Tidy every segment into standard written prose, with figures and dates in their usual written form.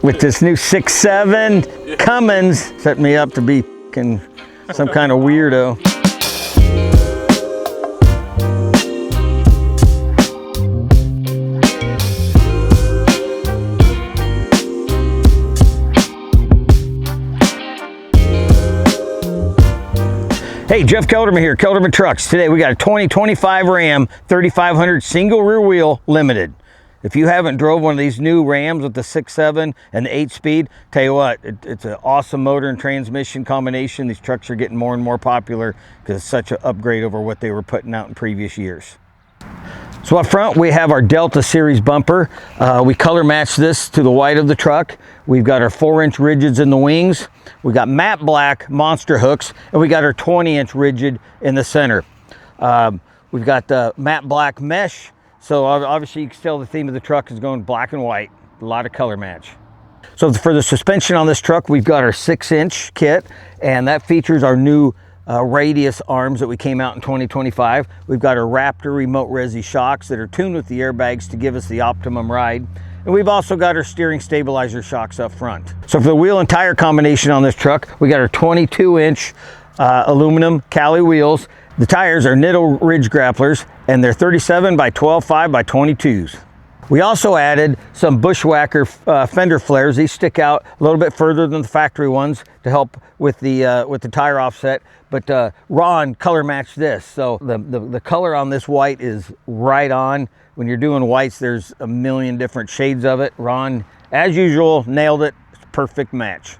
with this new 6.7 Cummins. Set me up to be some kind of weirdo. Hey, Jeff Kelderman here, Kelderman Trucks. Today we got a 2025 Ram 3500 single rear wheel limited. If you haven't drove one of these new Rams with the 6.7 and the 8-speed, tell you what, it's an awesome motor and transmission combination. These trucks are getting more and more popular because it's such an upgrade over what they were putting out in previous years. So up front, we have our Delta Series bumper. We color match this to the white of the truck. We've got our 4-inch rigids in the wings. We got matte black monster hooks, and we got our 20-inch rigid in the center. We've got the matte black mesh. So obviously you can tell the theme of the truck is going black and white, a lot of color match. So for the suspension on this truck, we've got our 6-inch kit, and that features our new radius arms that we came out in 2025. We've got our Raptor remote resi shocks that are tuned with the airbags to give us the optimum ride. And we've also got our steering stabilizer shocks up front. So for the wheel and tire combination on this truck, we got our 22-inch aluminum Cali wheels. The tires are Nitto Ridge Grapplers, and they're 37 by 12.5 by 22s. We also added some Bushwacker fender flares. These stick out a little bit further than the factory ones to help with the tire offset. But Ron color matched this, so the color on this white is right on. When you're doing whites, there's a million different shades of it. Ron, as usual, nailed it. It's a perfect match.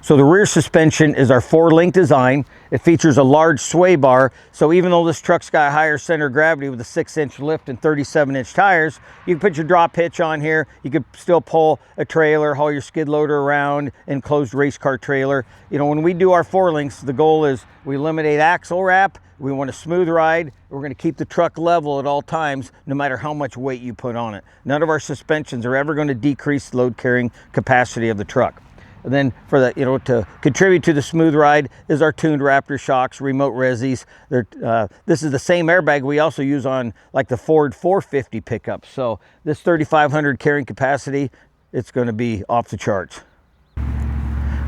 So the rear suspension is our 4-link design. It features a large sway bar, so even though this truck's got a higher center of gravity with a 6-inch lift and 37-inch tires, you can put your drop hitch on here. You could still pull a trailer, haul your skid loader around, enclosed race car trailer. You know, when we do our 4-links, the goal is we eliminate axle wrap, we want a smooth ride, we're going to keep the truck level at all times, no matter how much weight you put on it. None of our suspensions are ever going to decrease the load carrying capacity of the truck. And then for the, to contribute to the smooth ride is our tuned Raptor shocks, remote resis. This is the same airbag we also use on like the Ford 450 pickups. So this 3,500 carrying capacity, it's going to be off the charts.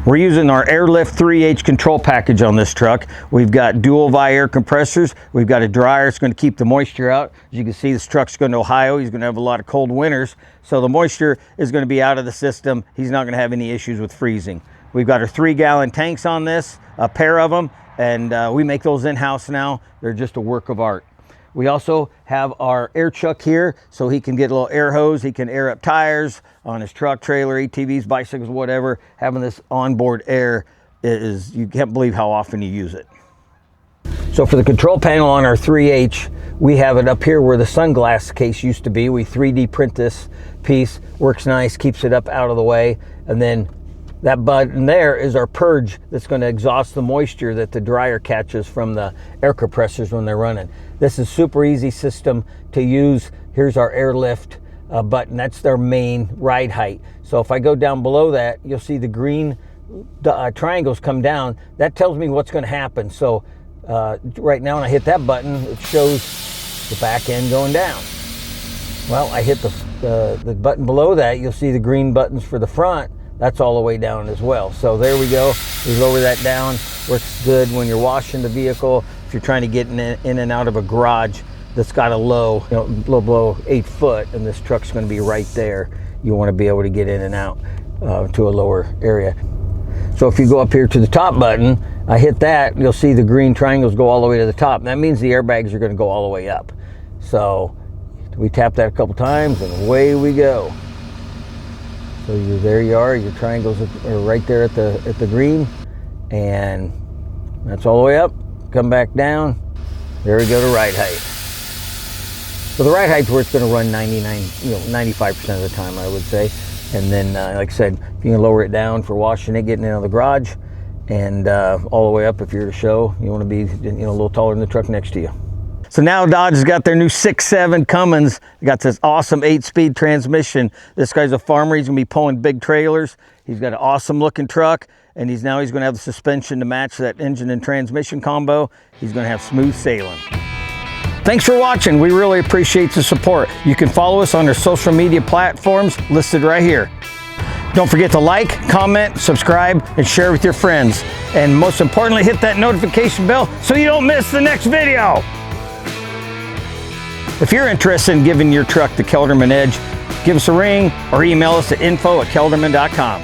We're using our Airlift 3H control package on this truck. We've got dual VI air compressors. We've got a dryer. It's going to keep the moisture out. As you can see, this truck's going to Ohio. He's going to have a lot of cold winters. So the moisture is going to be out of the system. He's not going to have any issues with freezing. We've got our 3-gallon tanks on this, a pair of them, and we make those in-house now. They're just a work of art. We also have our air chuck here, so he can get a little air hose. He can air up tires on his truck, trailer, ATVs, bicycles, whatever. Having this onboard air is, you can't believe how often you use it. So for the control panel on our 3H, we have it up here where the sunglass case used to be. We 3D print this piece, works nice, keeps it up out of the way. And then that button there is our purge that's going to exhaust the moisture that the dryer catches from the air compressors when they're running. This is super easy system to use. Here's our airlift button. That's their main ride height. So if I go down below that, you'll see the green triangles come down. That tells me what's going to happen. So right now when I hit that button, it shows the back end going down. Well, I hit the button below that, you'll see the green buttons for the front. That's all the way down as well. So there we go. We lower that down. Works good when you're washing the vehicle. If you're trying to get in and out of a garage that's got a low, low below 8 foot, and this truck's going to be right there. You want to be able to get in and out to a lower area. So if you go up here to the top button, I hit that, you'll see the green triangles go all the way to the top. That means the airbags are going to go all the way up. So we tap that a couple times and away we go. So there you are, your triangles are right there at the green, and that's all the way up. Come back down. There we go to ride height. So the ride height's where it's going to run 95% of the time, I would say. And then, like I said, you can lower it down for washing it, getting it out of the garage, and all the way up if you're to show. You want to be a little taller than the truck next to you. So now Dodge has got their new 6.7 Cummins. They got this awesome 8-speed transmission. This guy's a farmer. He's going to be pulling big trailers. He's got an awesome looking truck, and he's going to have the suspension to match that engine and transmission combo. He's going to have smooth sailing. Thanks for watching. We really appreciate the support. You can follow us on our social media platforms listed right here. Don't forget to like, comment, subscribe, and share with your friends. And most importantly, hit that notification bell so you don't miss the next video. If you're interested in giving your truck the Kelderman Edge, give us a ring or email us at info@kelderman.com.